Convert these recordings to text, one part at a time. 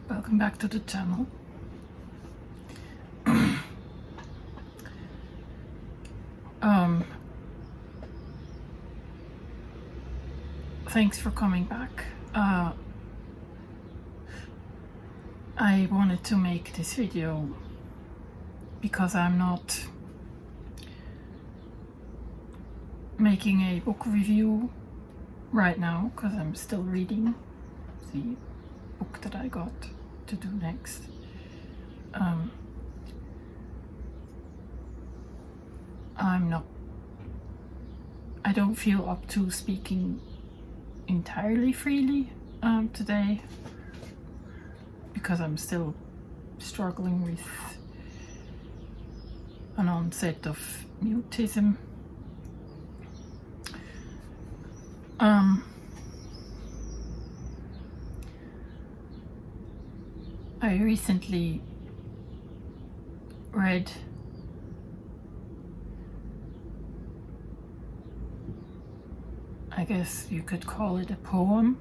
Welcome back to the channel. Thanks for coming back. I wanted to make this video because I'm not making a book review right now because I'm still reading the book that I got to do next. I don't feel up to speaking entirely freely today because I'm still struggling with an onset of mutism. I recently read I guess you could call it a poem.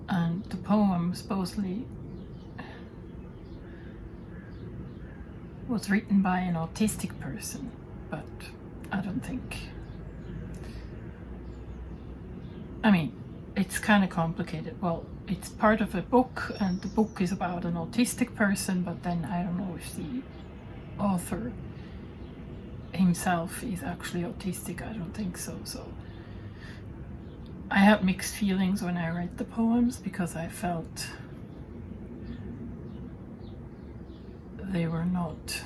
And the poem supposedly was written by an autistic person, but I don't think. I mean, it's kind of complicated. Well, it's part of a book, and the book is about an autistic person, but then I don't know if the author himself is actually autistic. I don't think so. So I had mixed feelings when I read the poems because I felt they were not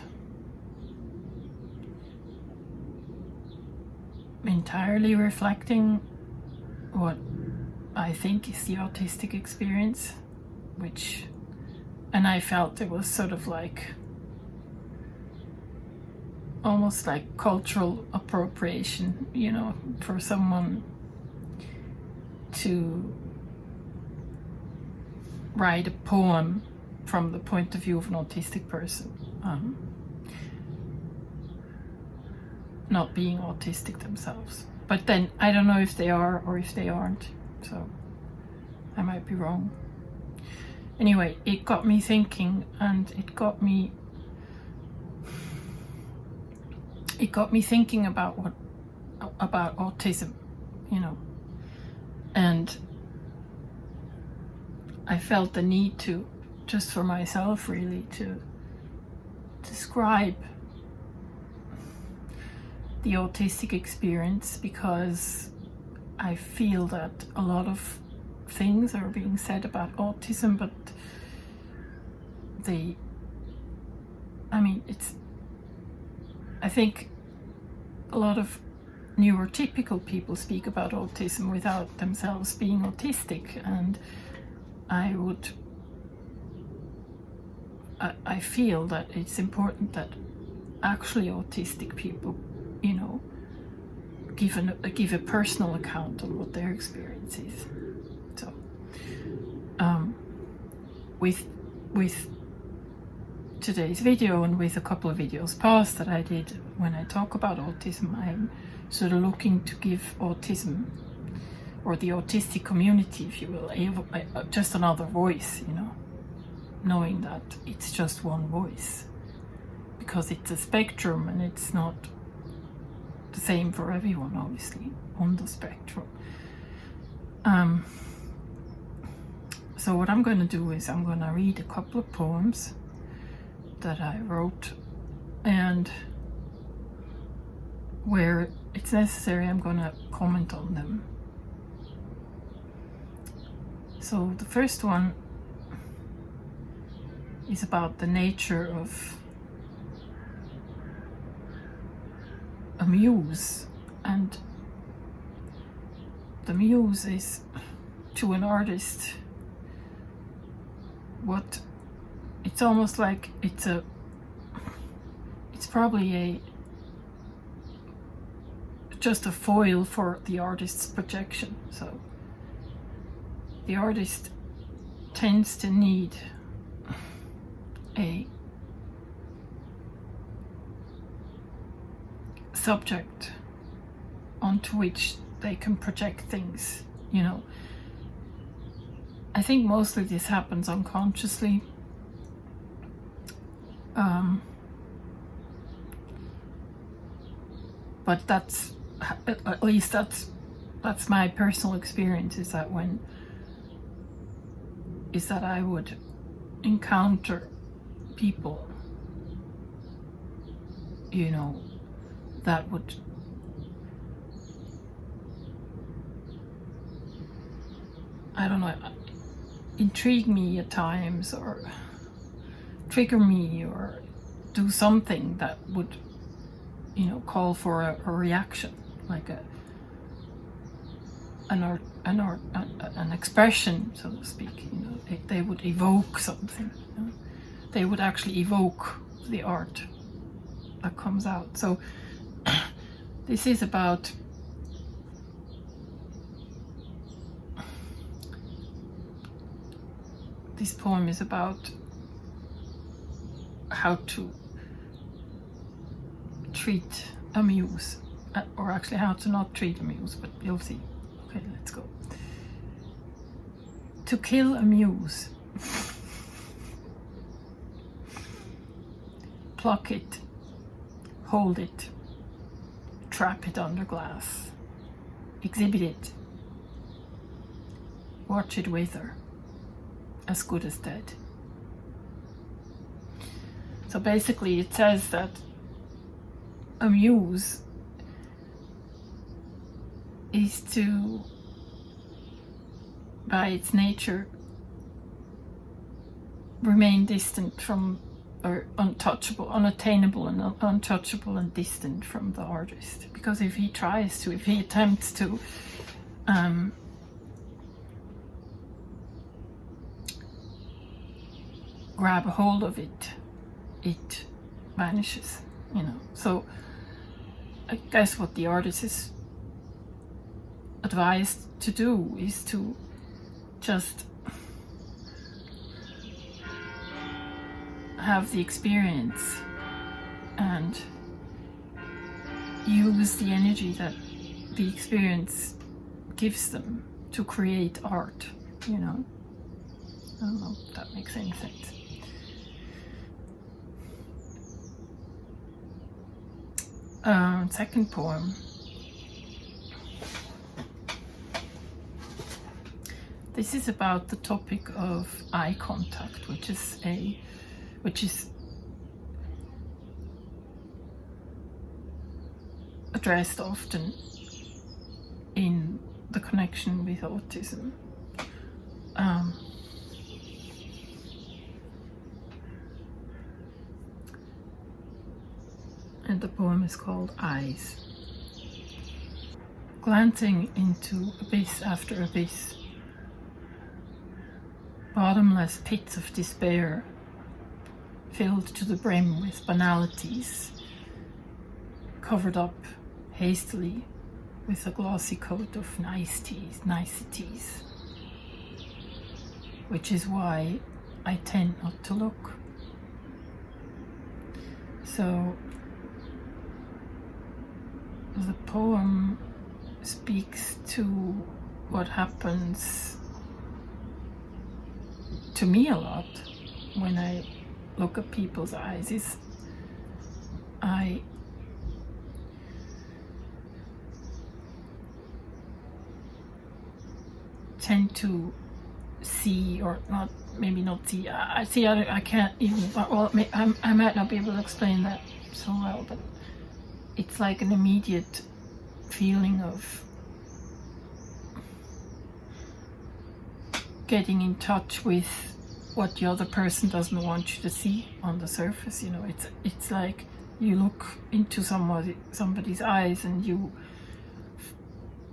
entirely reflecting what I think is the autistic experience, and I felt it was sort of like almost like cultural appropriation, for someone to write a poem from the point of view of an autistic person, not being autistic themselves. But then I don't know if they are or if they aren't, so I might be wrong. Anyway, it got me thinking, and it got me thinking about autism, and I felt the need to, just for myself really, to describe the autistic experience, because I feel that a lot of things are being said about autism, but I think a lot of neurotypical people speak about autism without themselves being autistic, and I feel that it's important that actually autistic people, give a personal account on what their experience is. So, with today's video, and with a couple of videos past that I did when I talk about autism, I'm sort of looking to give autism, or the autistic community, if you will, just another voice, knowing that it's just one voice, because it's a spectrum and it's not the same for everyone, obviously, on the spectrum. So what I'm going to do is I'm going to read a couple of poems that I wrote, and where it's necessary I'm going to comment on them. So the first one is about the nature of a muse, and the muse is, to an artist, it's almost like it's probably just a foil for the artist's projection. So the artist tends to need a subject onto which they can project things, you know. I think mostly this happens unconsciously. But that's, at least that's my personal experience, is that I would encounter people, you know, that would intrigue me at times, or trigger me, or do something that would, you know, call for a reaction, like an expression, so to speak. You know, they would evoke something. You know? They would actually evoke the art that comes out. So this is about this poem is about how to treat a muse, or actually how to not treat a muse, but you'll see. Okay, let's go. To kill a muse. Pluck it, hold it, trap it under glass, exhibit it, watch it wither, as good as dead. So basically it says that a muse is to, by its nature, remain distant from, or untouchable, unattainable and untouchable and distant from the artist. Because if he attempts to grab a hold of it, it vanishes, you know. So I guess what the artist is advised to do is to just have the experience and use the energy that the experience gives them to create art, you know. I don't know if that makes any sense. Second poem. This is about the topic of eye contact, which is addressed often in the connection with autism. And the poem is called Eyes. Glancing into abyss after abyss, bottomless pits of despair, filled to the brim with banalities, covered up hastily with a glossy coat of niceties, which is why I tend not to look. So the poem speaks to what happens to me a lot when I look at people's eyes. Is I tend to see, or not, maybe not see. I can't even. Well, I might not be able to explain that so well, but it's like an immediate feeling of getting in touch with what the other person doesn't want you to see on the surface. You know, it's like you look into somebody's eyes and you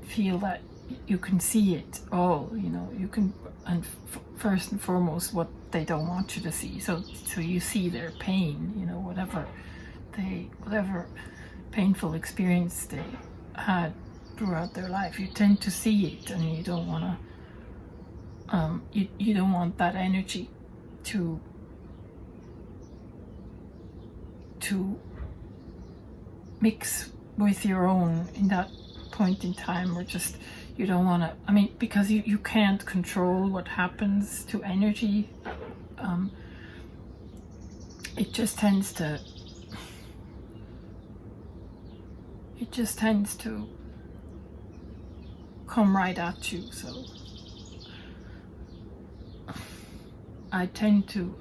feel that you can see it all. You know, you can, and first and foremost, what they don't want you to see. So you see their pain. You know, whatever painful experience they had throughout their life, you tend to see it, and you don't want to you don't want that energy to mix with your own in that point in time, or just you don't want to, I mean, because you can't control what happens to energy. It just tends to come right at you. So I tend to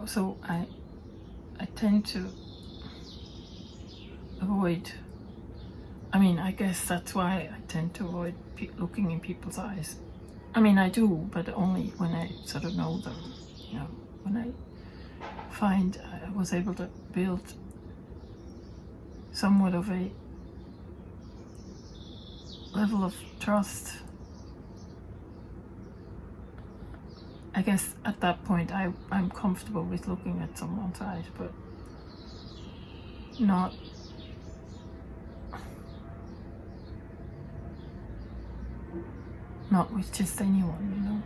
avoid, I mean, I guess that's why I tend to avoid looking in people's eyes. I mean, I do, but only when I sort of know them, you know, when I find I was able to build somewhat of a level of trust. I guess at that point I'm comfortable with looking at someone's eyes, but not with just anyone, you know.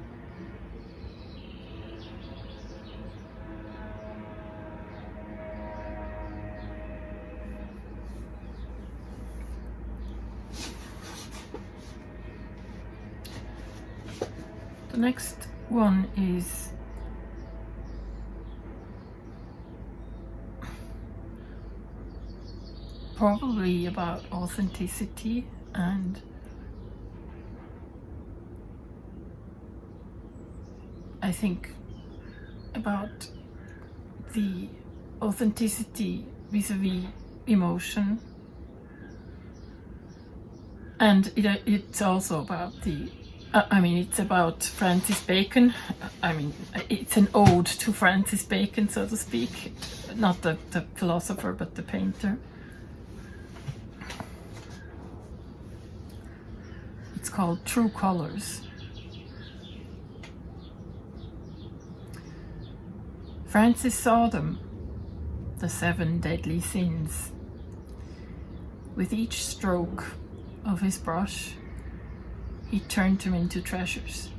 The next one is probably about authenticity, and I think about the authenticity vis-a-vis emotion, and it's also about it's about Francis Bacon. I mean, it's an ode to Francis Bacon, so to speak, not the philosopher, but the painter. It's called True Colors. Francis saw them, the 7 deadly sins. With each stroke of his brush, he turned them into treasures,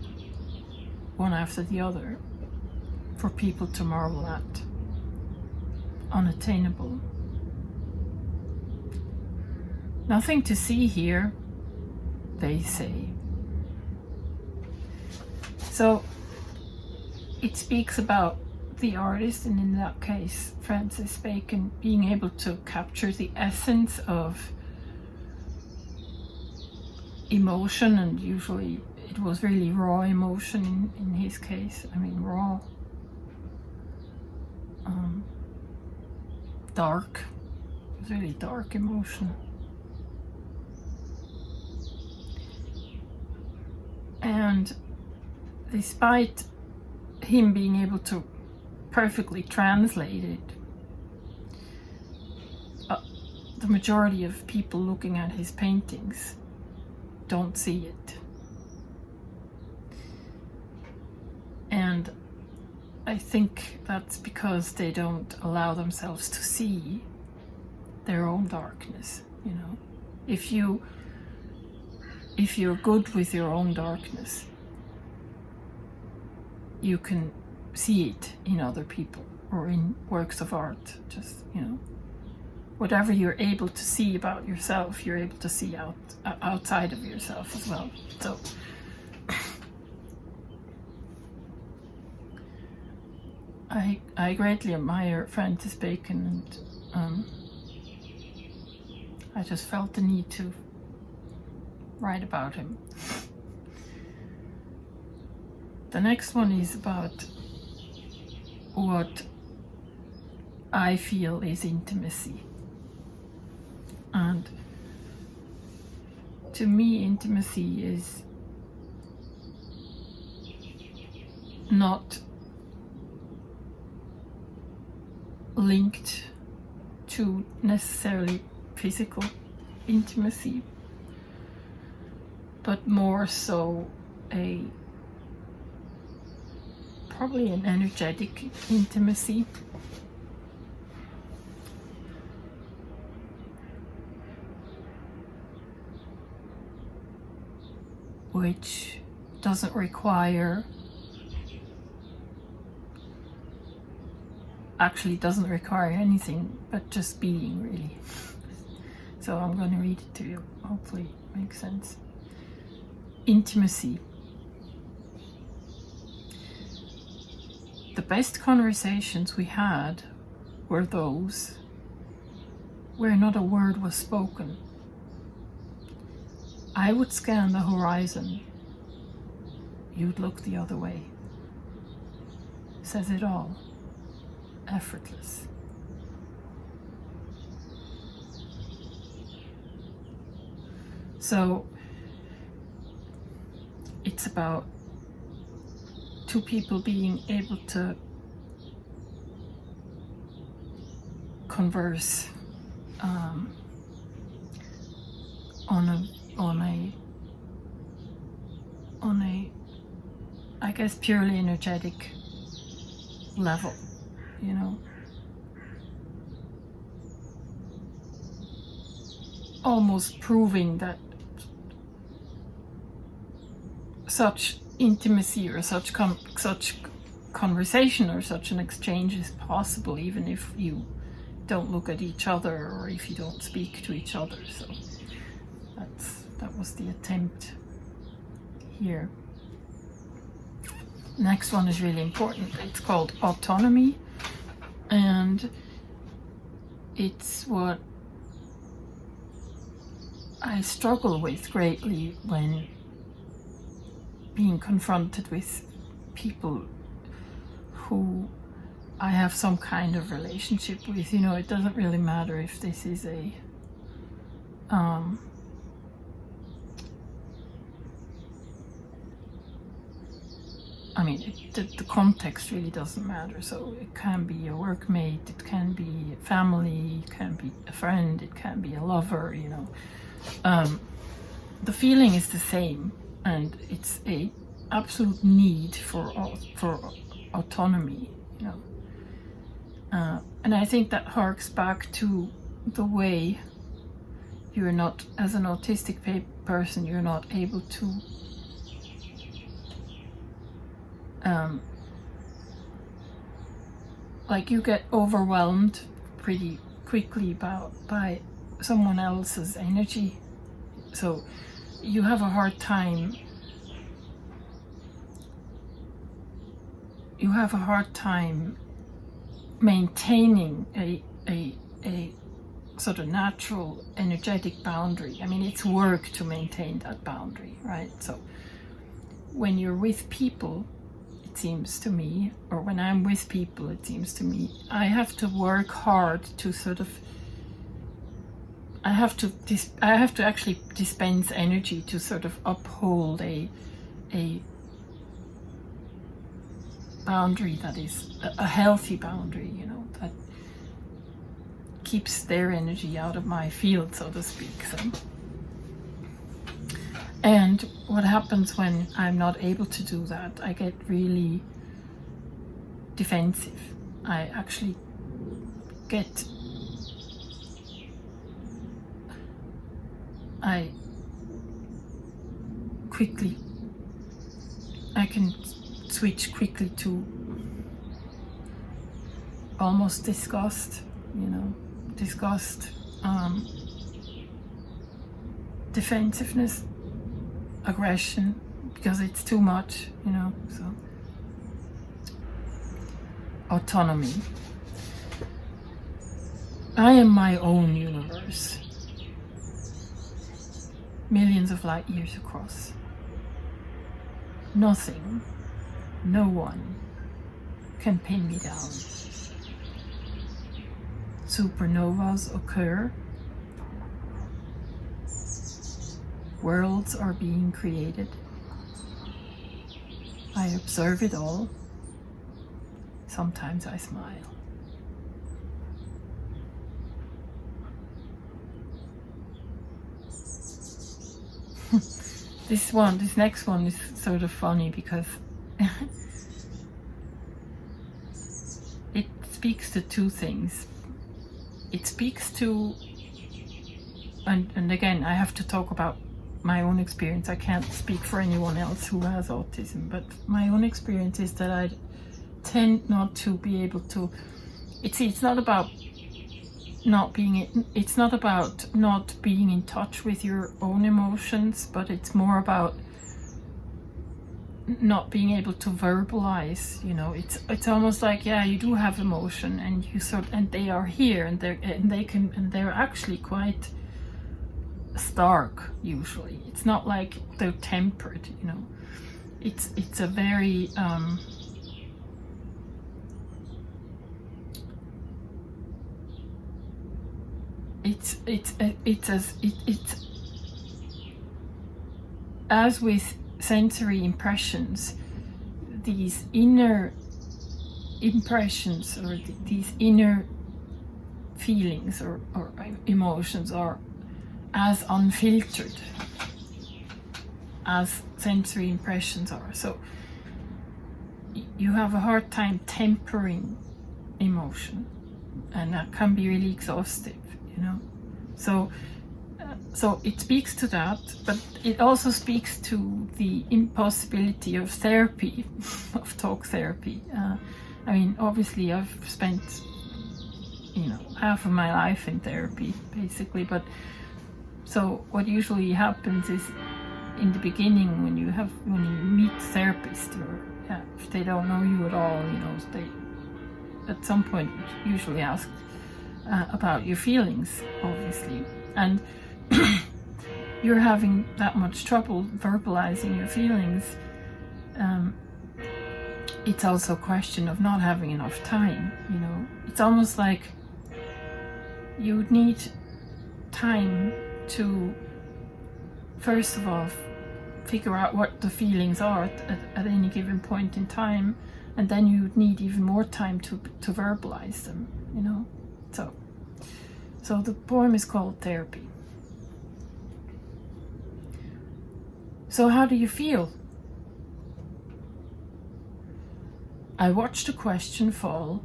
one after the other, for people to marvel at. Unattainable. Nothing to see here, they say. So it speaks about the artist, and in that case Francis Bacon, being able to capture the essence of emotion, and usually it was really raw emotion in his case. I mean, raw, dark. It was really dark emotion. And despite him being able to perfectly translate it, the majority of people looking at his paintings don't see it. And I think that's because they don't allow themselves to see their own darkness, you know. If you're good with your own darkness, you can see it in other people or in works of art. Just, you know, whatever you're able to see about yourself, you're able to see outside of yourself as well. So I greatly admire Francis Bacon, and I just felt the need to write about him. The next one is about what I feel is intimacy. And to me, intimacy is not linked to necessarily physical intimacy, but more so probably an energetic intimacy. Which doesn't require anything but just being, really. So I'm going to read it to you. Hopefully it makes sense. Intimacy. The best conversations we had were those where not a word was spoken. I would scan the horizon. You'd look the other way. Says it all. Effortless. So it's about two people being able to converse on a I guess purely energetic level, you know. Almost proving that such intimacy or such conversation or such an exchange is possible, even if you don't look at each other or if you don't speak to each other. So that was the attempt here. Next one is really important. It's called autonomy, and it's what I struggle with greatly when being confronted with people who I have some kind of relationship with. You know, it doesn't really matter if this is a the context really doesn't matter. So it can be a workmate, it can be a family, it can be a friend, it can be a lover, you know. The feeling is the same, and it's a absolute need for autonomy, you know. And I think that harks back to the way you're not, as an autistic person, you're not able to like you get overwhelmed pretty quickly by someone else's energy. So you have a hard time maintaining a sort of natural energetic boundary. I mean, it's work to maintain that boundary, right? So when you're with people, it seems to me, or when I'm with people, it seems to me, I have to work hard to sort of, I have to actually dispense energy to sort of uphold a boundary that is a healthy boundary, you know, that keeps their energy out of my field, so to speak. So, and what happens when I'm not able to do that? I get really defensive. I actually get, I can switch quickly to almost disgust, you know, defensiveness, aggression, because it's too much, you know. So autonomy. I am my own universe, millions of light years across. Nothing, no one can pin me down. Supernovas occur. Worlds are being created. I observe it all. Sometimes I smile. This next one is sort of funny because it speaks to two things. It speaks to, and again, I have to talk about my own experience. I can't speak for anyone else who has autism, but my own experience is that I tend not to be able to, it's not about it's not about not being in touch with your own emotions, but it's more about not being able to verbalize. You know, it's almost like, yeah, you do have emotion, and they are here, and they're actually quite stark usually. It's not like they're tempered, you know. It's a very it's as with sensory impressions, these inner impressions or these inner feelings or emotions are as unfiltered as sensory impressions are. So you have a hard time tempering emotion, and that can be really exhaustive, you know. So it speaks to that, but it also speaks to the impossibility of therapy, of talk therapy. I mean, obviously I've spent, you know, half of my life in therapy basically, but so what usually happens is in the beginning when you meet therapists, or if they don't know you at all, you know, they at some point usually ask about your feelings, obviously, and you're having that much trouble verbalizing your feelings. It's also a question of not having enough time, you know. It's almost like you would need time to, first of all, figure out what the feelings are at any given point in time, and then you would need even more time to verbalize them, you know. So the poem is called Therapy. So how do you feel? I watched a question fall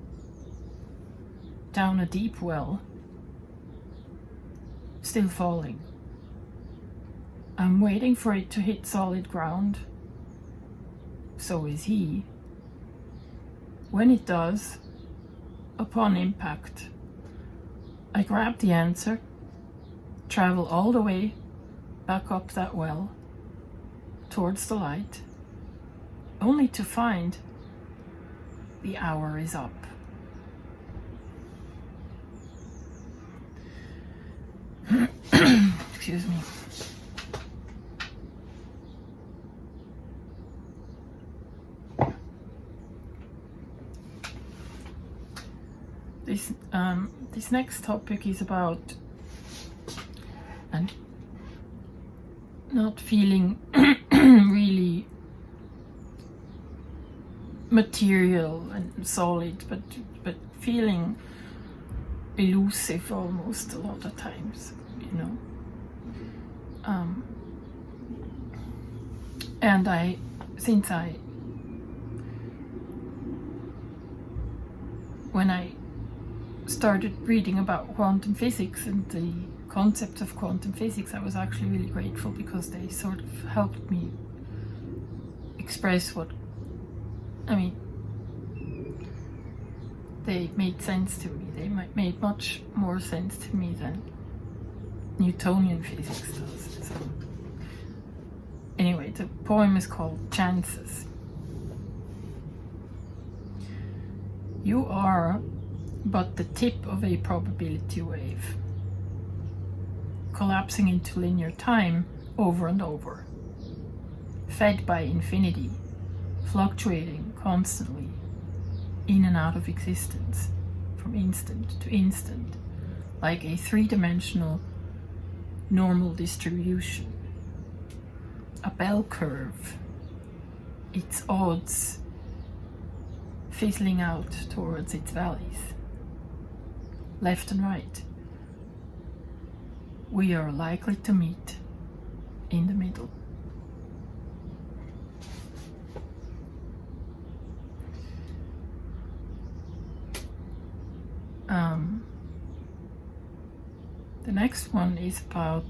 down a deep well, still falling. I'm waiting for it to hit solid ground. So is he. When it does, upon impact, I grab the answer, travel all the way back up that well, towards the light, only to find the hour is up. Excuse me. This next topic is about and not feeling really material and solid, but feeling elusive almost a lot of times, you know. And when I started reading about quantum physics and the concept of quantum physics, I was actually really grateful, because they sort of helped me express they made sense to me. They made much more sense to me than Newtonian physics does. So anyway, the poem is called Chances. You are but the tip of a probability wave, collapsing into linear time over and over, fed by infinity, fluctuating constantly in and out of existence, from instant to instant, like a three-dimensional normal distribution, a bell curve, its odds fizzling out towards its valleys, left and right. We are likely to meet in the middle. The next one is about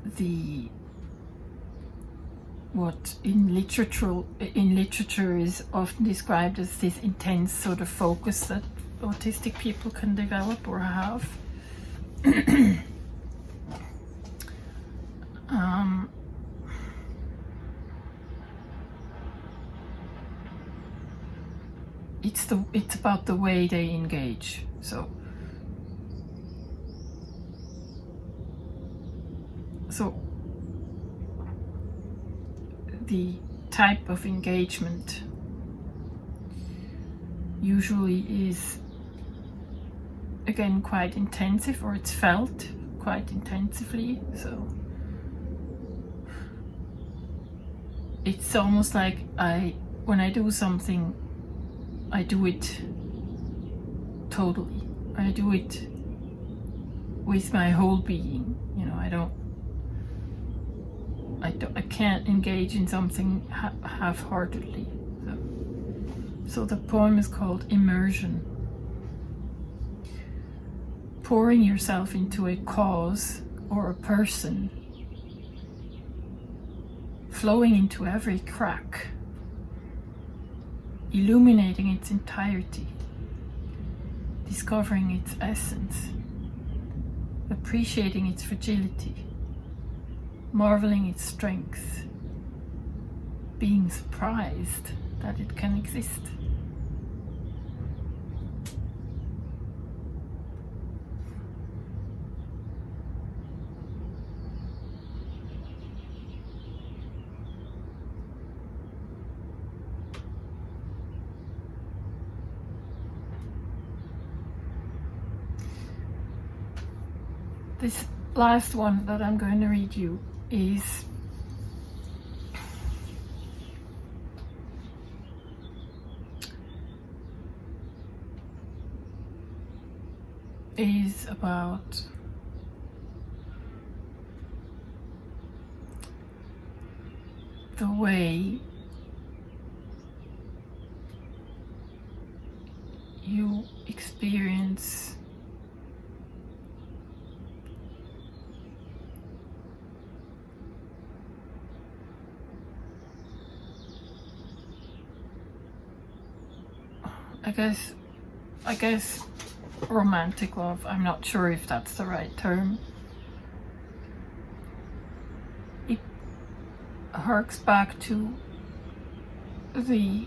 the what in literature is often described as this intense sort of focus that autistic people can develop or have. It's about the way they engage. So the type of engagement usually is, again, quite intensive, or it's felt quite intensively. So it's almost like when I do something, I do it totally. I do it with my whole being. You know, I can't engage in something half-heartedly. So the poem is called Immersion. Pouring yourself into a cause or a person, flowing into every crack, illuminating its entirety, discovering its essence, appreciating its fragility, marveling its strength, being surprised that it can exist. This last one that I'm going to read you is about the way you experience I guess romantic love. I'm not sure if that's the right term. It harks back to the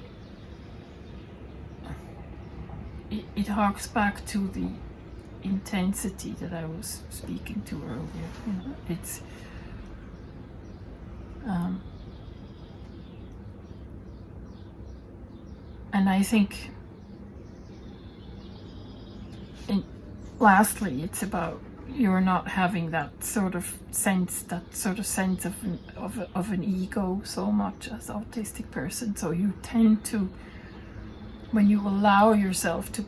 intensity that I was speaking to earlier. You know, it's and I think lastly, it's about you're not having that sort of sense of an ego so much as an autistic person. So you tend to, when you allow yourself to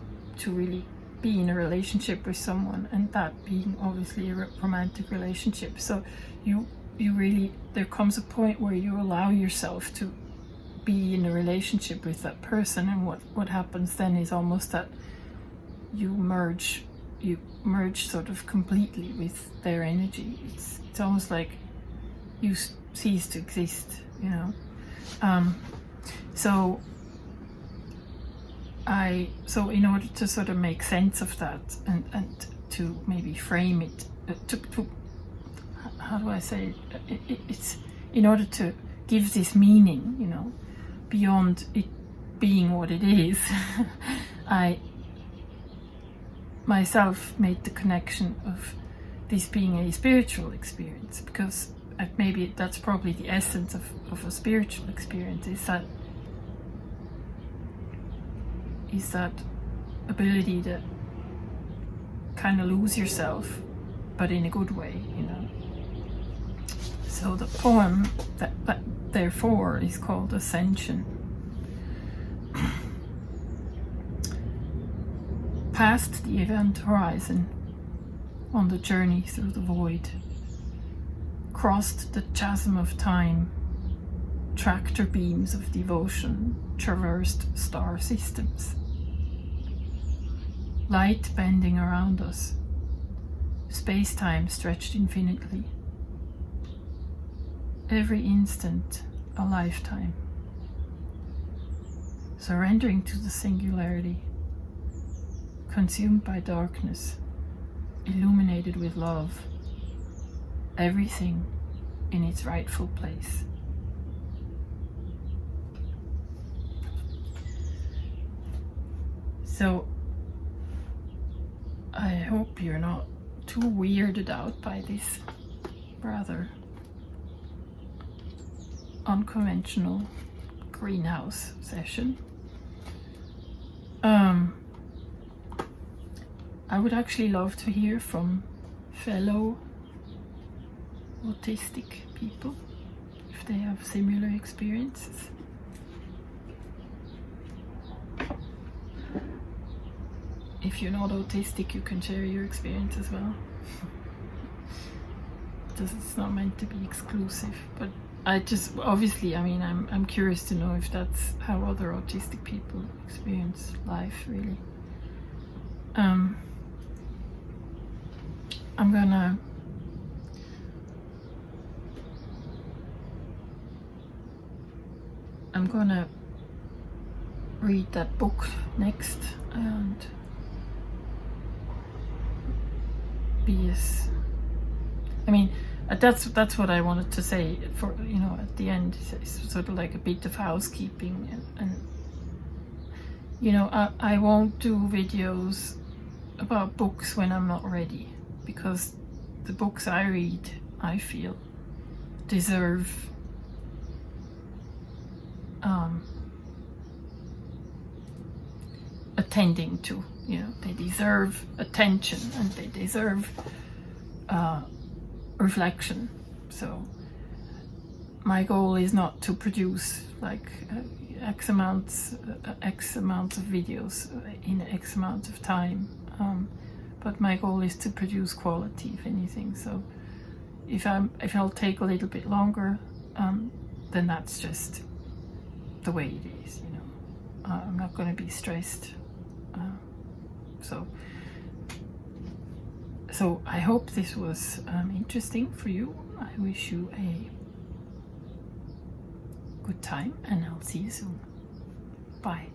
really be in a relationship with someone, and that being obviously a romantic relationship, so you really, there comes a point where you allow yourself to be in a relationship with that person, and what happens then is almost that you merge sort of completely with their energy. It's almost like you cease to exist, you know. So in order to sort of make sense of that and to maybe frame it, to how do I say it? It's in order to give this meaning, you know, beyond it being what it is. I myself made the connection of this being a spiritual experience, because maybe that's probably the essence of a spiritual experience, is that ability to kind of lose yourself, but in a good way, you know. So the poem that therefore is called Ascension. Past the event horizon, on the journey through the void, crossed the chasm of time, tractor beams of devotion traversed star systems. Light bending around us, space-time stretched infinitely. Every instant a lifetime. Surrendering to the singularity, consumed by darkness, illuminated with love, everything in its rightful place. So I hope you're not too weirded out by this rather unconventional greenhouse session. I would actually love to hear from fellow autistic people if they have similar experiences. If you're not autistic, you can share your experience as well. It's not meant to be exclusive, but I just, obviously, I mean, I'm curious to know if that's how other autistic people experience life, really. I'm gonna read that book next and be as, I mean, that's what I wanted to say for, you know, at the end. It's sort of like a bit of housekeeping, and you know, I won't do videos about books when I'm not ready, because the books I read, I feel, deserve attending to. You know, they deserve attention and they deserve reflection. So my goal is not to produce like X amounts of videos in X amount of time, but my goal is to produce quality, if anything. So if I'll take a little bit longer, then that's just the way it is, you know. I'm not going to be stressed. So I hope this was interesting for you. I wish you a good time, and I'll see you soon. Bye.